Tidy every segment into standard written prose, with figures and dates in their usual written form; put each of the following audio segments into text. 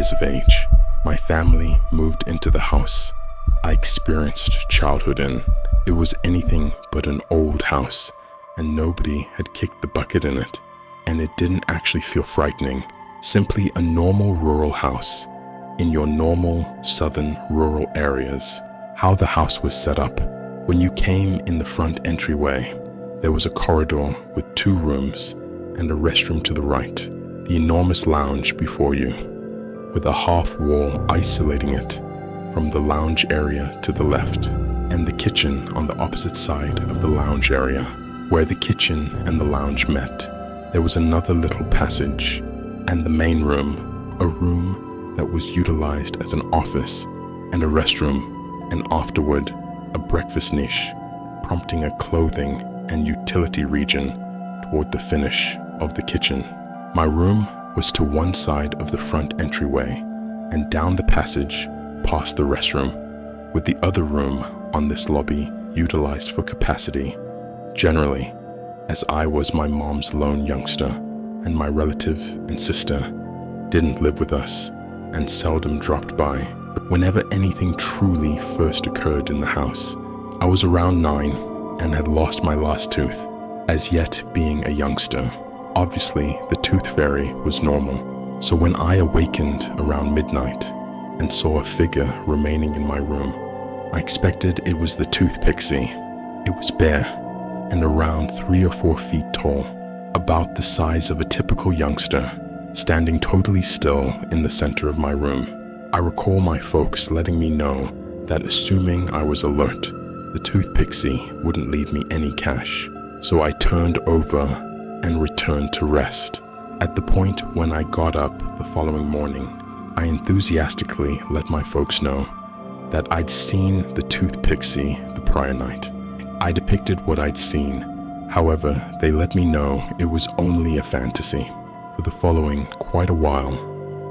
years of age, my family moved into the house I experienced childhood in. It was anything but an old house, and nobody had kicked the bucket in it, and it didn't actually feel frightening. Simply a normal rural house in your normal southern rural areas. How the house was set up. When you came in the front entryway, there was a corridor with 2 rooms and a restroom to the right, the enormous lounge before you, with a half wall isolating it from the lounge area to the left, and the kitchen on the opposite side of the lounge area. Where the kitchen and the lounge met, there was another little passage, and the main room, a room that was utilized as an office and a restroom, and afterward a breakfast niche, prompting a clothing and utility region toward the finish of the kitchen. My room was to one side of the front entryway and down the passage past the restroom, with the other room on this lobby utilized for capacity. Generally, as I was my mom's lone youngster and my relative and sister didn't live with us and seldom dropped by. Whenever anything truly first occurred in the house, I was around 9 and had lost my last tooth, as yet being a youngster. Obviously, the tooth fairy was normal, so when I awakened around midnight and saw a figure remaining in my room, I expected it was the tooth pixie. It was bare and around 3 or 4 feet tall, about the size of a typical youngster, standing totally still in the center of my room. I recall my folks letting me know that assuming I was alert, the tooth pixie wouldn't leave me any cash, so I turned over and returned to rest. At the point when I got up the following morning, I enthusiastically let my folks know that I'd seen the tooth pixie the prior night. I depicted what I'd seen. However, they let me know it was only a fantasy. For the following quite a while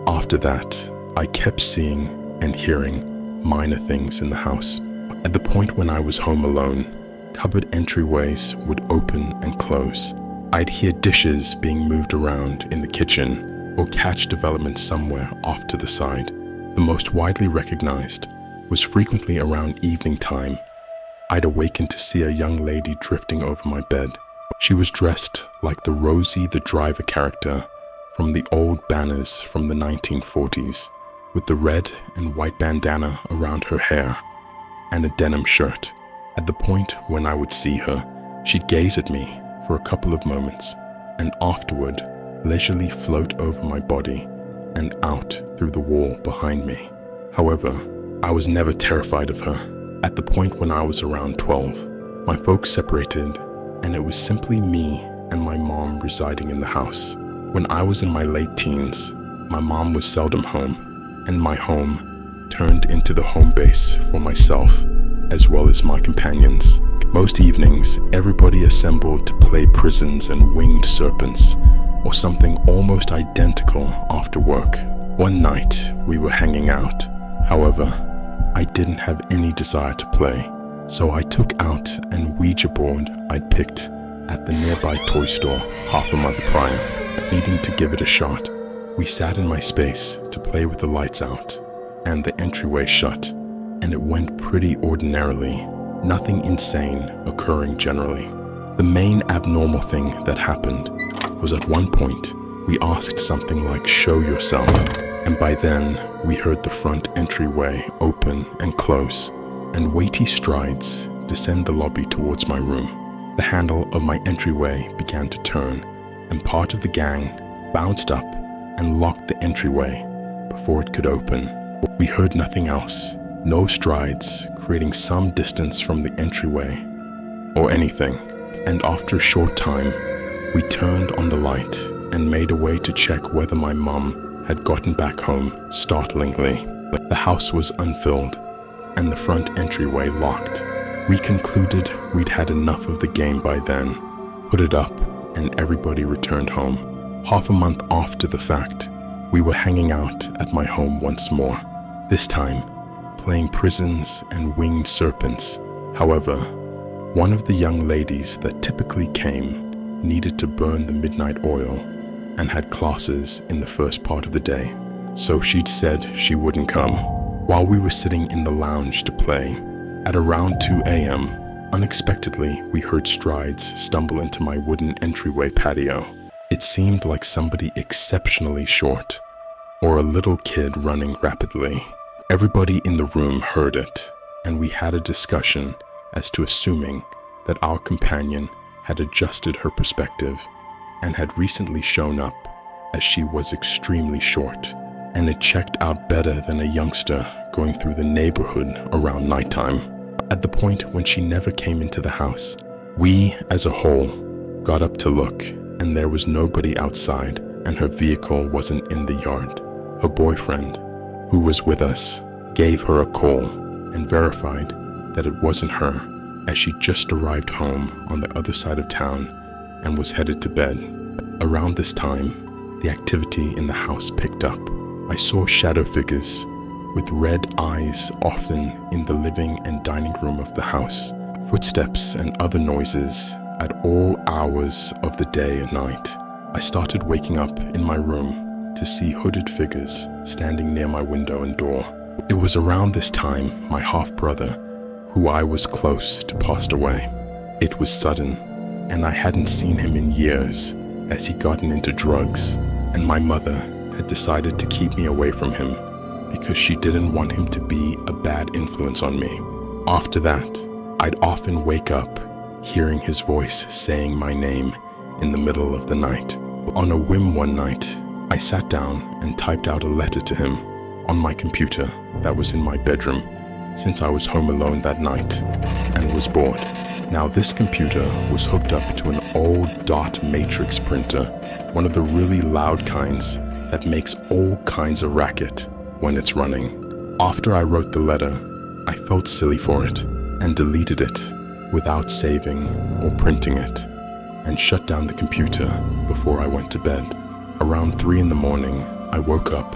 after that, I kept seeing and hearing minor things in the house. At the point when I was home alone, cupboard entryways would open and close. I'd hear dishes being moved around in the kitchen or catch developments somewhere off to the side. The most widely recognized was frequently around evening time. I'd awaken to see a young lady drifting over my bed. She was dressed like the Rosie the Driver character from the old banners from the 1940s, with the red and white bandana around her hair and a denim shirt. At the point when I would see her, she'd gaze at me for a couple of moments and afterward leisurely float over my body and out through the wall behind me. However, I was never terrified of her. At the point when I was around 12, my folks separated and it was simply me and my mom residing in the house. When I was in my late teens, my mom was seldom home, and my home turned into the home base for myself as well as my companions. Most evenings, everybody assembled to play prisons and winged serpents, or something almost identical after work. One night, we were hanging out. However, I didn't have any desire to play, so I took out an Ouija board I'd picked at the nearby toy store half a month prior, needing to give it a shot. We sat in my space to play with the lights out and the entryway shut, and it went pretty ordinarily, nothing insane occurring generally. The main abnormal thing that happened was at one point we asked something like "show yourself," and by then we heard the front entryway open and close, and weighty strides descend the lobby towards my room. The handle of my entryway began to turn, and part of the gang bounced up and locked the entryway before it could open. We heard nothing else, no strides creating some distance from the entryway or anything, and after a short time, we turned on the light and made a way to check whether my mum had gotten back home. Startlingly, the house was unfilled and the front entryway locked. We concluded we'd had enough of the game by then, put it up, and everybody returned home. Half a month after the fact, we were hanging out at my home once more, this time playing prisons and winged serpents. However, one of the young ladies that typically came needed to burn the midnight oil and had classes in the first part of the day. so she'd said she wouldn't come. While we were sitting in the lounge to play, at around 2 a.m., unexpectedly we heard strides stumble into my wooden entryway patio. It seemed like somebody exceptionally short, or a little kid running rapidly. Everybody in the room heard it, and we had a discussion as to assuming that our companion had adjusted her perspective and had recently shown up, as she was extremely short, and it checked out better than a youngster going through the neighborhood around nighttime. At the point when she never came into the house, we, as a whole, got up to look, and there was nobody outside, and her vehicle wasn't in the yard. Her boyfriend, who was with us, gave her a call and verified that it wasn't her, as she just arrived home on the other side of town and was headed to bed. Around this time, the activity in the house picked up. I saw shadow figures with red eyes often in the living and dining room of the house, footsteps and other noises at all hours of the day and night. I started waking up in my room to see hooded figures standing near my window and door. It was around this time my half-brother, who I was close to, passed away. It was sudden, and I hadn't seen him in years, as he'd gotten into drugs, and my mother had decided to keep me away from him because she didn't want him to be a bad influence on me. After that, I'd often wake up hearing his voice saying my name in the middle of the night. On a whim one night, I sat down and typed out a letter to him on my computer that was in my bedroom, since I was home alone that night and was bored. Now this computer was hooked up to an old dot matrix printer, one of the really loud kinds that makes all kinds of racket when it's running. After I wrote the letter, I felt silly for it and deleted it without saving or printing it, and shut down the computer before I went to bed. Around 3 in the morning, I woke up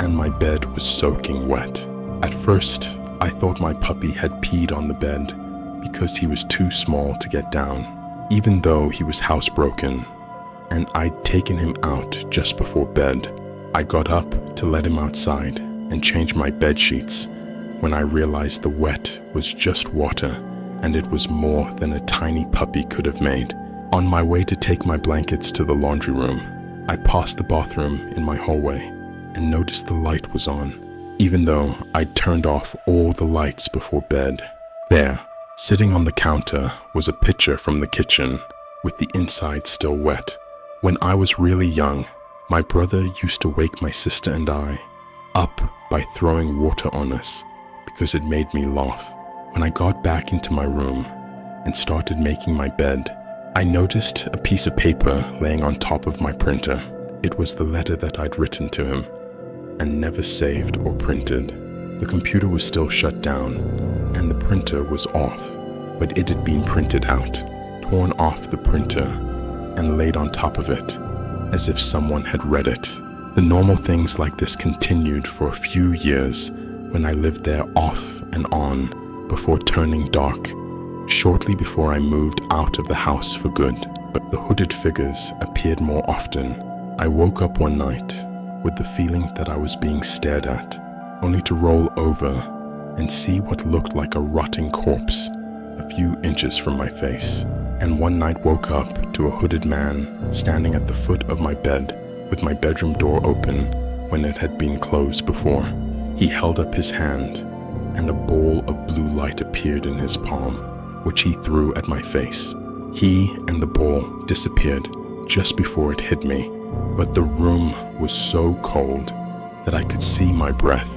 and my bed was soaking wet. At first, I thought my puppy had peed on the bed because he was too small to get down, even though he was housebroken, and I'd taken him out just before bed. I got up to let him outside and change my bed sheets when I realized the wet was just water, and it was more than a tiny puppy could have made. On my way to take my blankets to the laundry room, I passed the bathroom in my hallway and noticed the light was on, even though I'd turned off all the lights before bed. There, sitting on the counter, was a pitcher from the kitchen with the inside still wet. When I was really young, my brother used to wake my sister and I up by throwing water on us because it made me laugh. When I got back into my room and started making my bed, I noticed a piece of paper laying on top of my printer. It was the letter that I'd written to him and never saved or printed. The computer was still shut down and the printer was off, but it had been printed out, torn off the printer and laid on top of it, as if someone had read it. The normal things like this continued for a few years when I lived there off and on before turning dark, shortly before I moved out of the house for good. But the hooded figures appeared more often. I woke up one night with the feeling that I was being stared at, only to roll over and see what looked like a rotting corpse a few inches from my face. And one night woke up to a hooded man standing at the foot of my bed with my bedroom door open when it had been closed before. He held up his hand and a ball of blue light appeared in his palm, which he threw at my face. He and the ball disappeared just before it hit me, but the room was so cold that I could see my breath.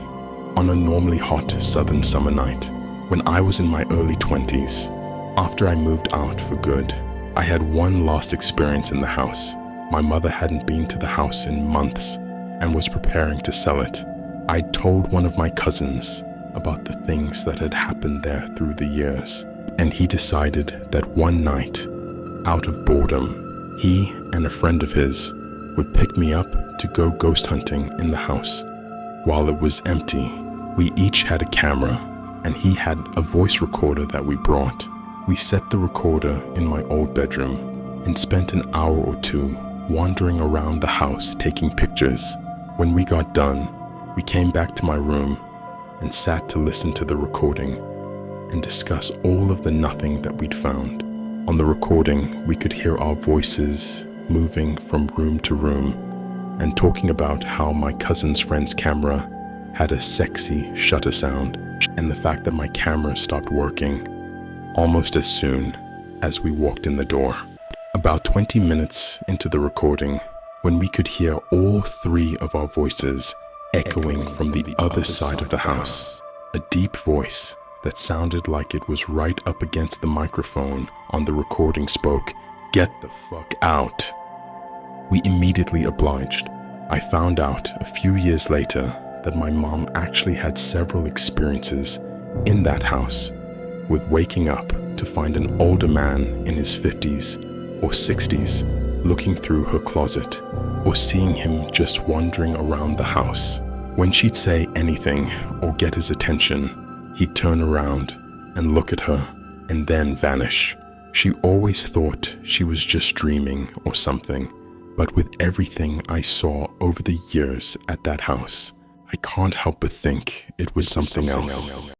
On a normally hot southern summer night, when I was in my early 20s, after I moved out for good, I had one last experience in the house. My mother hadn't been to the house in months and was preparing to sell it. I'd told one of my cousins about the things that had happened there through the years, and he decided that one night, out of boredom, he and a friend of his would pick me up to go ghost hunting in the house. While it was empty, we each had a camera, and he had a voice recorder that we brought. We set the recorder in my old bedroom and spent an hour or two wandering around the house taking pictures. When we got done, we came back to my room and sat to listen to the recording and discuss all of the nothing that we'd found. On the recording, we could hear our voices moving from room to room and talking about how my cousin's friend's camera had a sexy shutter sound and the fact that my camera stopped working almost as soon as we walked in the door. About 20 minutes into the recording, when we could hear all three of our voices echoing from the other side of the house, a deep voice that sounded like it was right up against the microphone on the recording spoke, "Get the fuck out." We immediately obliged. I found out a few years later that my mom actually had several experiences in that house with waking up to find an older man in his 50s or 60s looking through her closet, or seeing him just wandering around the house. When she'd say anything or get his attention, he'd turn around and look at her and then vanish. She always thought she was just dreaming or something, but with everything I saw over the years at that house, I can't help but think it was something else.